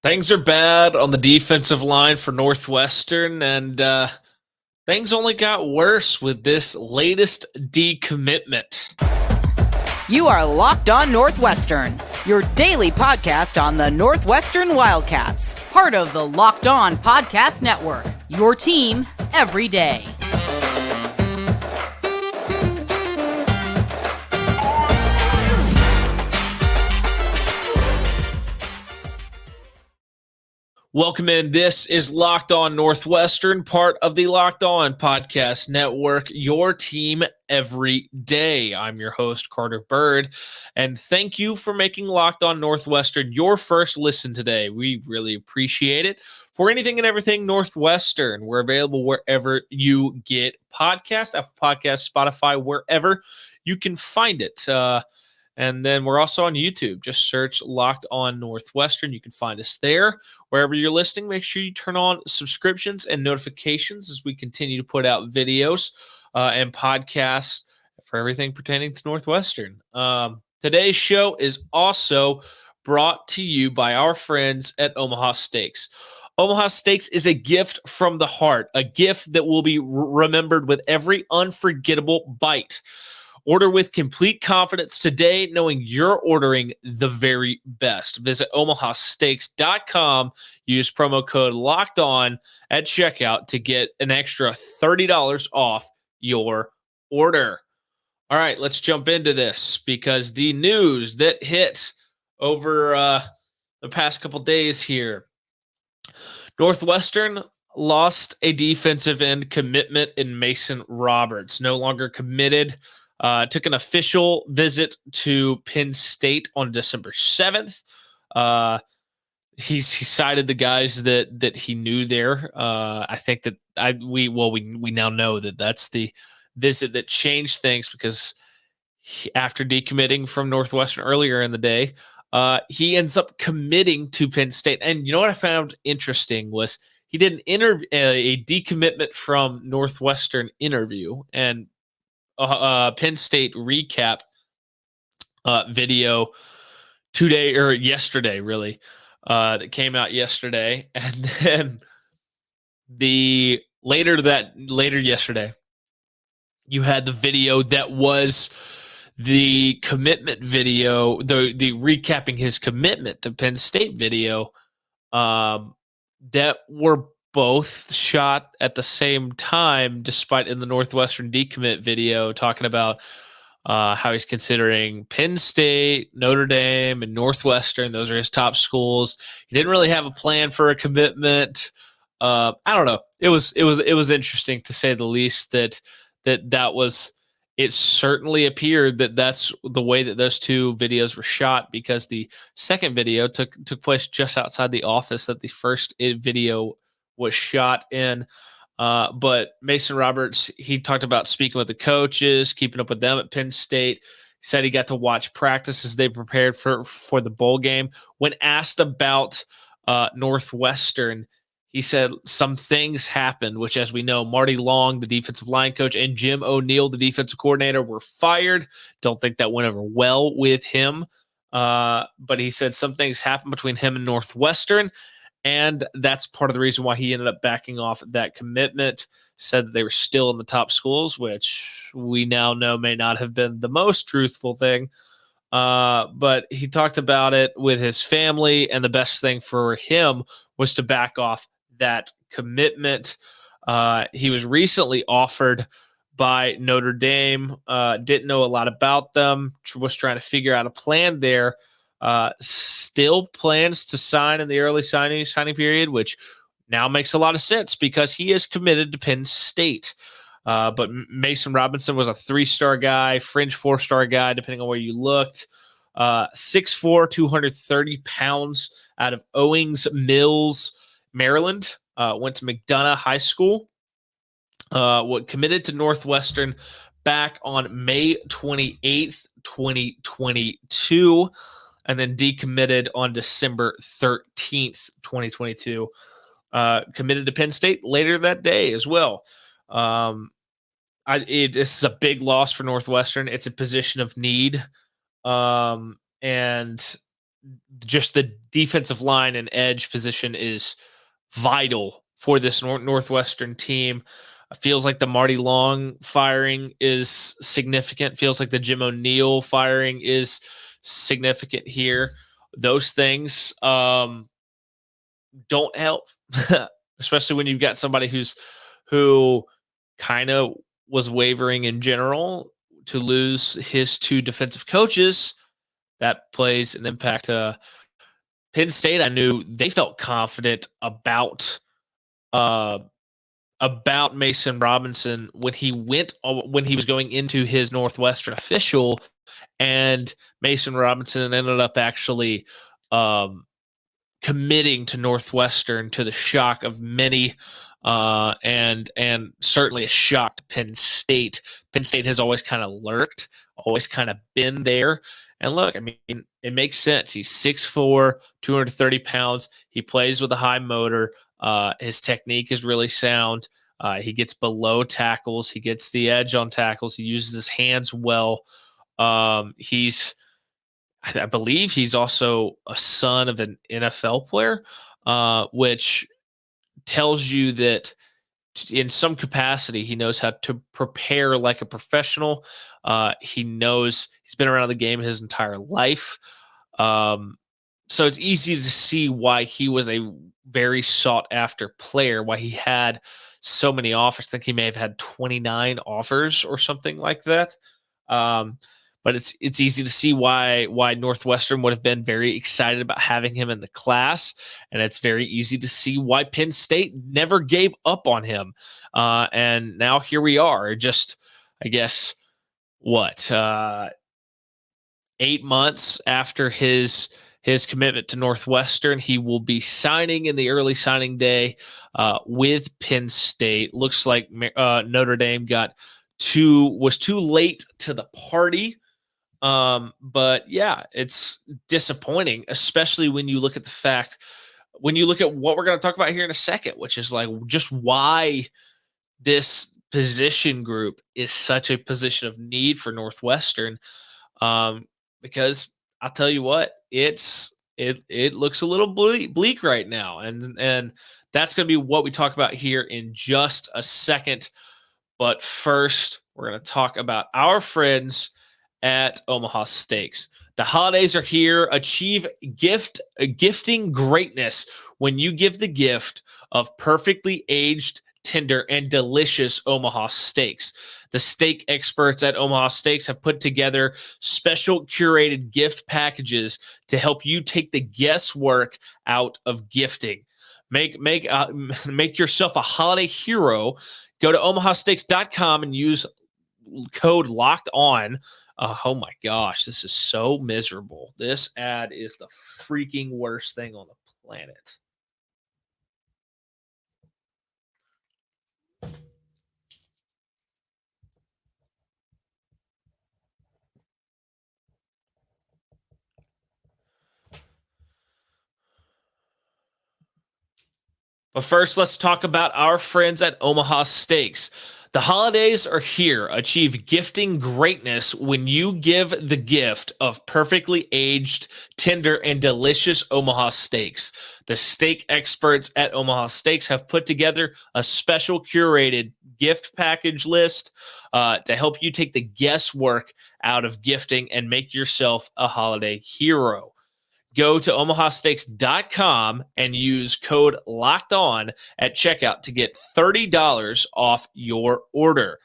Things are bad on the defensive line for Northwestern, and things only got worse with this latest decommitment. You are Locked On Northwestern, your daily podcast on the Northwestern Wildcats, part of the Locked On Podcast Network, your team every day. Welcome in. This is Locked On Northwestern, part of the Locked On Podcast Network, your team every day. I'm your host, Carter Bird, and thank you for making Locked On Northwestern your first listen today. We really appreciate it. For anything and everything Northwestern, we're available wherever you get podcasts, Apple Podcasts, Spotify, wherever you can find it. And then we're also on YouTube. Just search Locked On Northwestern. You can find us there. Wherever you're listening, make sure you turn on subscriptions and notifications as we continue to put out videos and podcasts for everything pertaining to Northwestern. Today's show is also brought to you by our friends at Omaha Steaks. Omaha Steaks is a gift from the heart, a gift that will be remembered with every unforgettable bite. Order with complete confidence today, knowing you're ordering the very best. Visit omahasteaks.com. Use promo code Locked On at checkout to get an extra $30 off your order. All right, let's jump into this because the news that hit over the past couple days here. Northwestern lost a defensive end commitment in Mason Roberts, no longer committed. Took an official visit to Penn State on December 7th. He cited the guys that he knew there. I think that we now know that that's the visit that changed things because after decommitting from Northwestern earlier in the day, he ends up committing to Penn State. And you know what I found interesting was he did a decommitment from Northwestern interview, and Penn State recap video yesterday, really, that came out yesterday, and then later yesterday, you had the video that was the commitment video, the recapping his commitment to Penn State video, that were both shot at the same time, despite in the Northwestern decommit video talking about how he's considering Penn State, Notre Dame, and Northwestern. Those are his top schools. He didn't really have a plan for a commitment. I don't know. It was interesting to say the least that was. It certainly appeared that that's the way that those two videos were shot, because the second video took place just outside the office that the first video was shot in. But Mason Roberts, he talked about speaking with the coaches, keeping up with them at Penn State. He said he got to watch practice as they prepared for the bowl game. When asked about Northwestern, he said some things happened, which, as we know, Marty Long, the defensive line coach, and Jim O'Neill, the defensive coordinator, were fired. Don't think that went over well with him. But he said some things happened between him and Northwestern, and that's part of the reason why he ended up backing off that commitment. Said that they were still in the top schools, which we now know may not have been the most truthful thing. But he talked about it with his family, and the best thing for him was to back off that commitment. He was recently offered by Notre Dame. Didn't know a lot about them. Was trying to figure out a plan there. Still plans to sign in the early signing period, which now makes a lot of sense because he is committed to Penn State. But Mason Robinson was a 3-star guy, fringe 4-star guy, depending on where you looked. 6'4", 230 pounds, out of Owings Mills, Maryland. Went to McDonough High School. What committed to Northwestern back on May 28th, 2022, and then decommitted on December 13th, 2022. Committed to Penn State later that day as well. This is a big loss for Northwestern. It's a position of need. And just the defensive line and edge position is vital for this Northwestern team. It feels like the Marty Long firing is significant. Feels like the Jim O'Neill firing is significant here. Those things don't help, especially when you've got somebody who kind of was wavering in general. To lose his two defensive coaches, that plays an impact. Penn State, I knew they felt confident uh, about Mason Robinson when he was going into his Northwestern official, and Mason Robinson ended up actually committing to Northwestern, to the shock of many, and certainly a shock to Penn State. Penn State has always kind of lurked, always kind of been there. And look, I mean, it makes sense. He's 6'4", 230 pounds. He plays with a high motor. His technique is really sound. He gets below tackles. He gets the edge on tackles. He uses his hands well. I believe he's also a son of an NFL player, which tells you that in some capacity he knows how to prepare like a professional. He's been around the game his entire life. So it's easy to see why he was a very sought after player, why he had so many offers. I think he may have had 29 offers or something like that. But it's easy to see why Northwestern would have been very excited about having him in the class, and it's very easy to see why Penn State never gave up on him. And now here we are, just I guess 8 months after his commitment to Northwestern. He will be signing in the early signing day with Penn State. Looks like Notre Dame was too late to the party. But yeah, it's disappointing, especially when you look at what we're going to talk about here in a second, which is like just why this position group is such a position of need for Northwestern. Because I'll tell you what, it looks a little bleak right now. And that's going to be what we talk about here in just a second. But first, we're going to talk about our friends at Omaha Steaks. The holidays are here. Achieve gifting greatness when you give the gift of perfectly aged, tender, and delicious Omaha steaks. The steak experts at Omaha Steaks have put together special curated gift packages to help you take the guesswork out of gifting. Make yourself a holiday hero. Go to omahasteaks.com and use code locked on. Oh my gosh, this is so miserable. This ad is the freaking worst thing on the planet. But first, let's talk about our friends at Omaha Steaks. The holidays are here. Achieve gifting greatness when you give the gift of perfectly aged, tender, and delicious Omaha steaks. The steak experts at Omaha Steaks have put together a special curated gift package list to help you take the guesswork out of gifting and make yourself a holiday hero. Go to omahasteaks.com and use code locked on at checkout to get $30 off your order.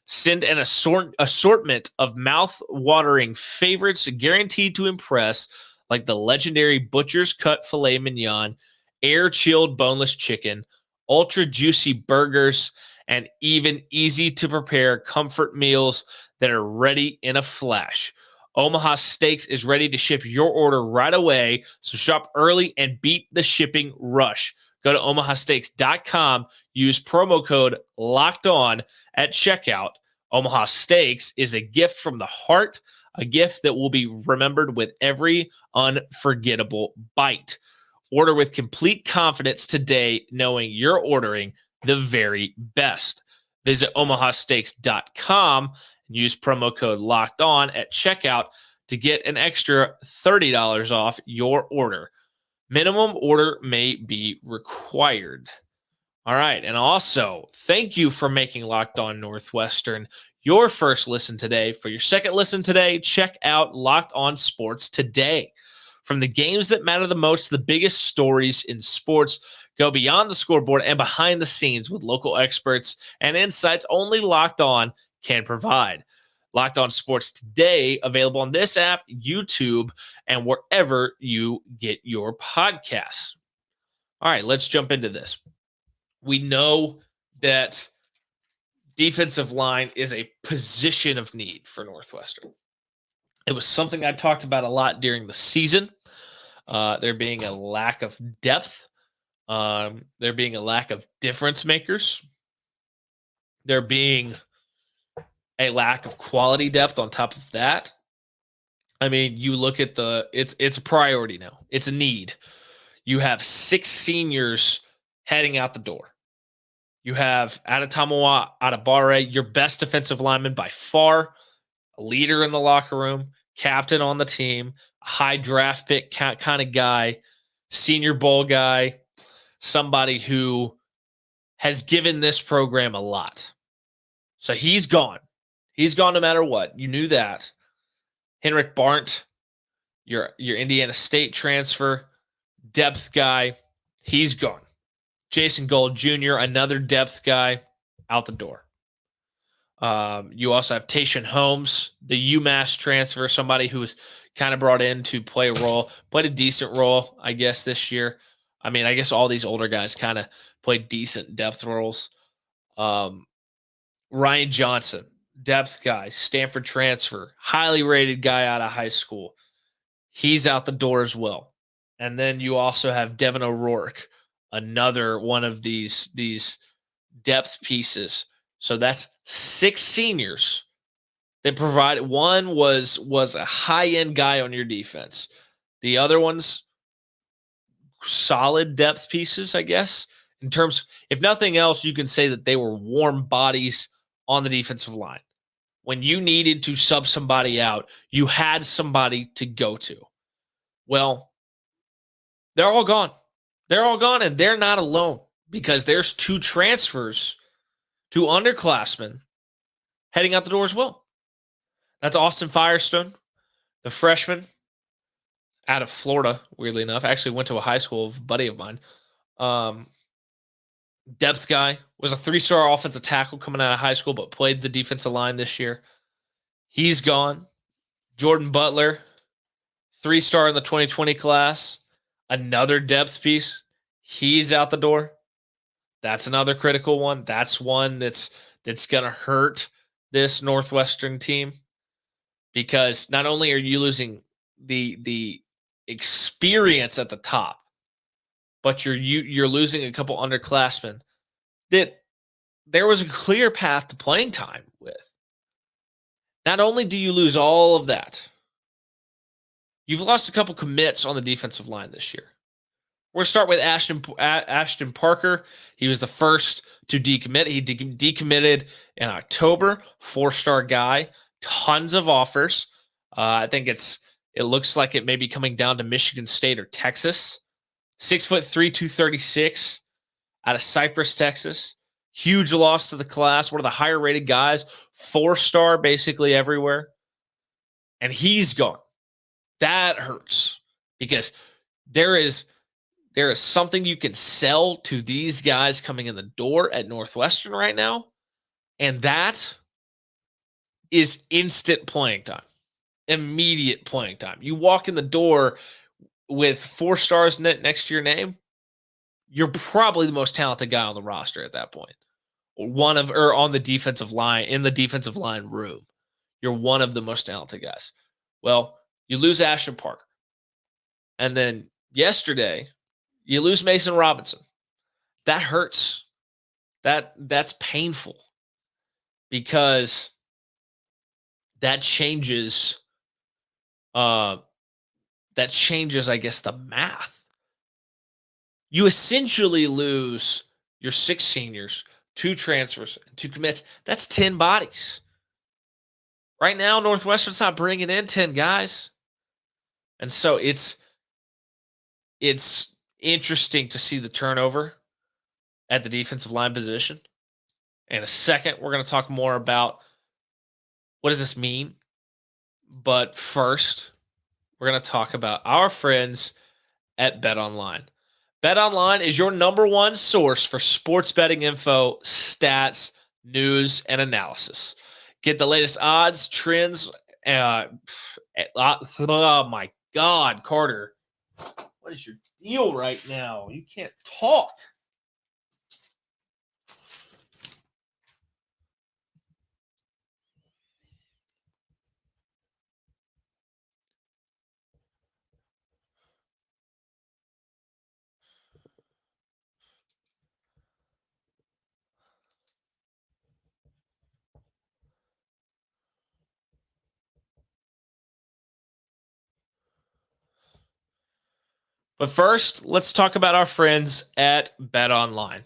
Send an assortment of mouth-watering favorites guaranteed to impress, like the legendary Butcher's Cut Filet Mignon, air-chilled boneless chicken, ultra-juicy burgers, and even easy-to-prepare comfort meals that are ready in a flash. Omaha Steaks is ready to ship your order right away, so shop early and beat the shipping rush. Go to omahasteaks.com, use promo code locked on at checkout. Omaha Steaks is a gift from the heart, a gift that will be remembered with every unforgettable bite. Order with complete confidence today, knowing you're ordering the very best. Visit omahasteaks.com and use promo code locked on at checkout to get an extra $30 off your order. Minimum order may be required. All right. And also, thank you for making Locked On Northwestern your first listen today. For your second listen today, check out Locked On Sports Today. From the games that matter the most to the biggest stories in sports, go beyond the scoreboard and behind the scenes with local experts and insights only Locked On can provide. Locked On Sports Today, available on this app, YouTube, and wherever you get your podcasts. All right, let's jump into this. We know that defensive line is a position of need for Northwestern. It was something I talked about a lot during the season. There being a lack of depth. There being a lack of difference makers. There being a lack of quality depth on top of that. I mean, you look at it's a priority now. It's a need. You have 6 seniors heading out the door. You have Adetomiwa Adebare, your best defensive lineman by far, a leader in the locker room, captain on the team, a high draft pick kind of guy, Senior Bowl guy, somebody who has given this program a lot. So he's gone. He's gone no matter what. You knew that. Henrik Barnt, your Indiana State transfer, depth guy, he's gone. Jason Gold Jr., another depth guy, out the door. You also have Tayshaun Holmes, the UMass transfer, somebody who was kind of brought in to play a role, played a decent role, I guess, this year. I mean, I guess all these older guys kind of played decent depth roles. Ryan Johnson, depth guy, Stanford transfer, highly rated guy out of high school. He's out the door as well. And then you also have Devin O'Rourke, another one of these depth pieces. So that's 6 seniors that provide. One was a high-end guy on your defense. The other one's solid depth pieces, I guess. In terms, if nothing else, you can say that they were warm bodies on the defensive line. When you needed to sub somebody out, you had somebody to go to. Well, they're all gone. They're all gone, and they're not alone because there's 2 transfers, 2 underclassmen heading out the door as well. That's Austin Firestone, the freshman out of Florida, weirdly enough. Actually went to a high school of a buddy of mine. Depth guy, was a 3-star offensive tackle coming out of high school, but played the defensive line this year. He's gone. Jordan Butler, 3-star in the 2020 class. Another depth piece. He's out the door. That's another critical one. That's one that's going to hurt this Northwestern team because not only are you losing the experience at the top, but you're losing a couple underclassmen that there was a clear path to playing time with. Not only do you lose all of that, you've lost a couple commits on the defensive line this year. We're going to start with Ashton Parker. He was the first to decommit. He decommitted in October. 4-star guy. Tons of offers. I think it looks like it may be coming down to Michigan State or Texas. 6'3", 236 out of Cypress, Texas. Huge loss to the class. One of the higher rated guys. 4-star basically everywhere. And he's gone. That hurts because there is something you can sell to these guys coming in the door at Northwestern right now, and that is instant playing time, immediate playing time. You walk in the door with 4 stars next to your name, you're probably the most talented guy on the roster at that point, or on the defensive line, in the defensive line room. You're one of the most talented guys. Well, you lose Ashton Parker. And then yesterday, you lose Mason Robinson. That hurts. That's painful because that changes, I guess, the math. You essentially lose your 6 seniors, 2 transfers, and 2 commits. That's 10 bodies. Right now, Northwestern's not bringing in 10 guys. And so it's interesting to see the turnover at the defensive line position. In a second, we're going to talk more about what does this mean. But first, we're going to talk about our friends at BetOnline. BetOnline is your number one source for sports betting info, stats, news, and analysis. Get the latest odds, trends. Oh my God, Carter. What is your deal right now? You can't talk. But first, let's talk about our friends at BetOnline.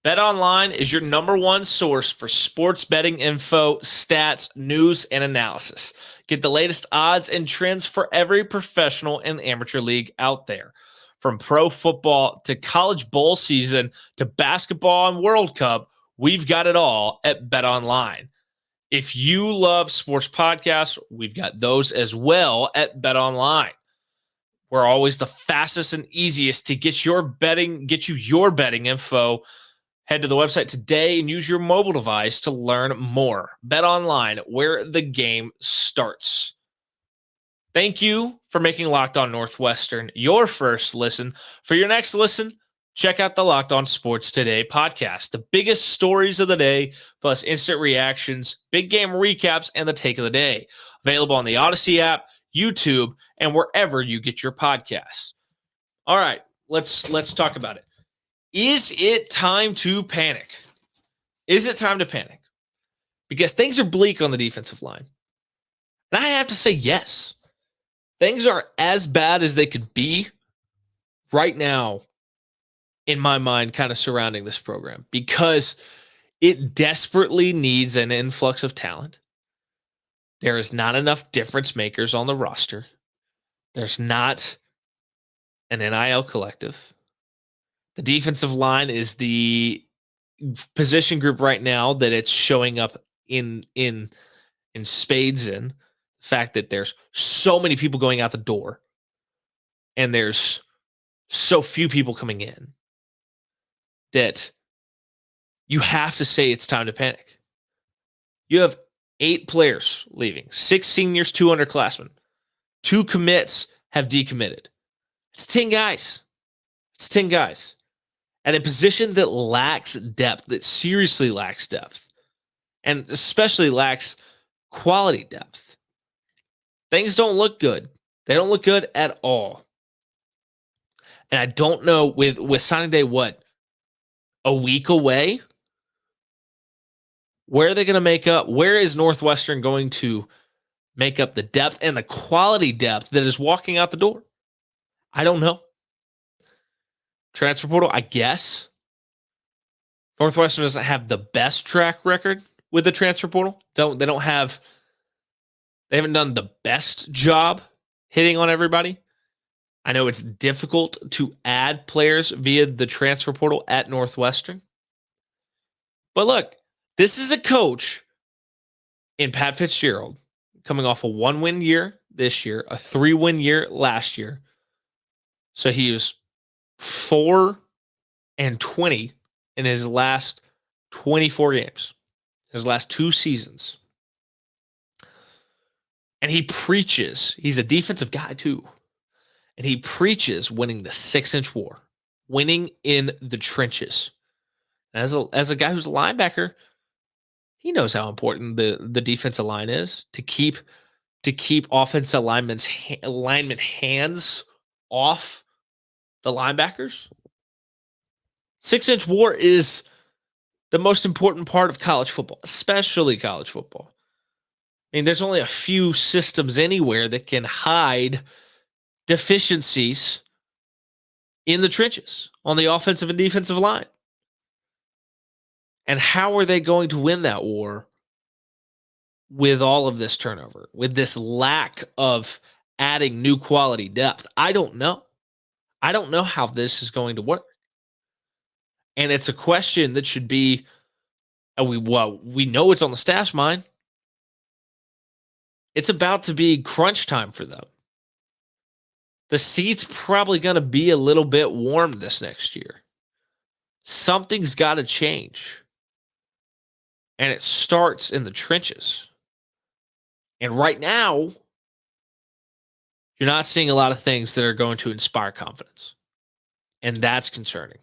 BetOnline is your number one source for sports betting info, stats, news, and analysis. Get the latest odds and trends for every professional and amateur league out there. From pro football to college bowl season to basketball and World Cup, we've got it all at BetOnline. If you love sports podcasts, we've got those as well at BetOnline. We're always the fastest and easiest to get you your betting info. Head to the website today and use your mobile device to learn more. Bet online, where the game starts. Thank you for making Locked On Northwestern your first listen. For your next listen, check out the Locked On Sports Today podcast. The biggest stories of the day, plus instant reactions, big game recaps, and the take of the day. Available on the Odyssey app, YouTube, and wherever you get your podcasts. All right, let's talk about it. Is it time to panic? Is it time to panic? Because things are bleak on the defensive line. And I have to say yes. Things are as bad as they could be right now, in my mind, kind of surrounding this program, because it desperately needs an influx of talent. There is not enough difference makers on the roster. There's not an NIL collective. The defensive line is the position group right now that it's showing up in spades in. The fact that there's so many people going out the door and there's so few people coming in that you have to say it's time to panic. You have 8 players leaving, 6 seniors, 2 underclassmen. 2 commits have decommitted. It's 10 guys. It's 10 guys. At a position that lacks depth, that seriously lacks depth, and especially lacks quality depth. Things don't look good. They don't look good at all. And I don't know, with signing day, what, a week away? Where are they going to make up? Where is Northwestern going to make up the depth and the quality depth that is walking out the door? I don't know. Transfer portal, I guess. Northwestern doesn't have the best track record with the transfer portal. They haven't done the best job hitting on everybody. I know it's difficult to add players via the transfer portal at Northwestern. But look, this is a coach in Pat Fitzgerald coming off a 1-win year this year, a 3-win year last year. So he was 4-20 in his last 24 games, his last 2 seasons. And he preaches, he's a defensive guy too, and he preaches winning the 6-inch war, winning in the trenches. As a guy who's a linebacker, he knows how important the defensive line is to keep offensive linemen hands off the linebackers. 6-inch war is the most important part of college football, especially college football. I mean, there's only a few systems anywhere that can hide deficiencies in the trenches on the offensive and defensive line. And how are they going to win that war with all of this turnover, with this lack of adding new quality depth? I don't know. I don't know how this is going to work. And it's a question that should be, we know it's on the staff's mind. It's about to be crunch time for them. The seat's probably going to be a little bit warm this next year. Something's got to change. And it starts in the trenches. And right now, you're not seeing a lot of things that are going to inspire confidence. And that's concerning.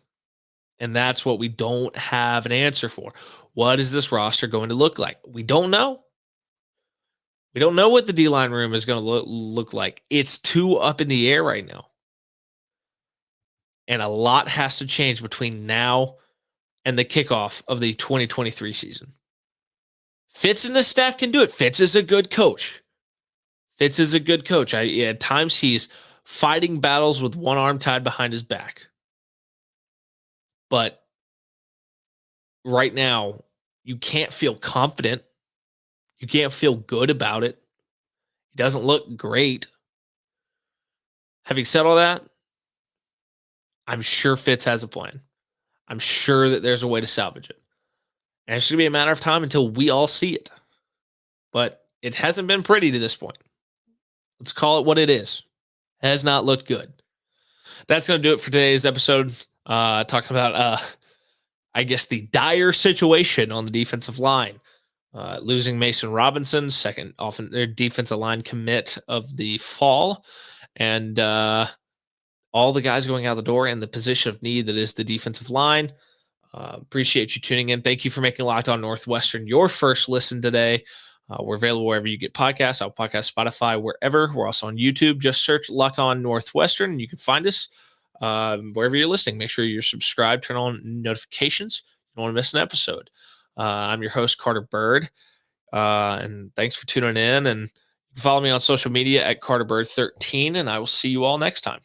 And that's what we don't have an answer for. What is this roster going to look like? We don't know. We don't know what the D-line room is going to look like. It's too up in the air right now. And a lot has to change between now and the kickoff of the 2023 season. Fitz and the staff can do it. Fitz is a good coach. At times he's fighting battles with one arm tied behind his back. But right now, you can't feel confident. You can't feel good about it. It doesn't look great. Having said all that, I'm sure Fitz has a plan. I'm sure that there's a way to salvage it. And it's going to be a matter of time until we all see it. But it hasn't been pretty to this point. Let's call it what it is. It has not looked good. That's going to do it for today's episode. Talking about, the dire situation on the defensive line. Losing Mason Robinson, second often their defensive line commit of the fall. And all the guys going out the door in the position of need that is the defensive line. Appreciate you tuning in. Thank you for making Locked On Northwestern your first listen today. We're available wherever you get podcasts, Apple Podcasts, Spotify, wherever. We're also on YouTube. Just search Locked On Northwestern, and you can find us wherever you're listening. Make sure you're subscribed, turn on notifications. You don't want to miss an episode. I'm your host, Carter Bird, and thanks for tuning in. And follow me on social media at CarterBird13, and I will see you all next time.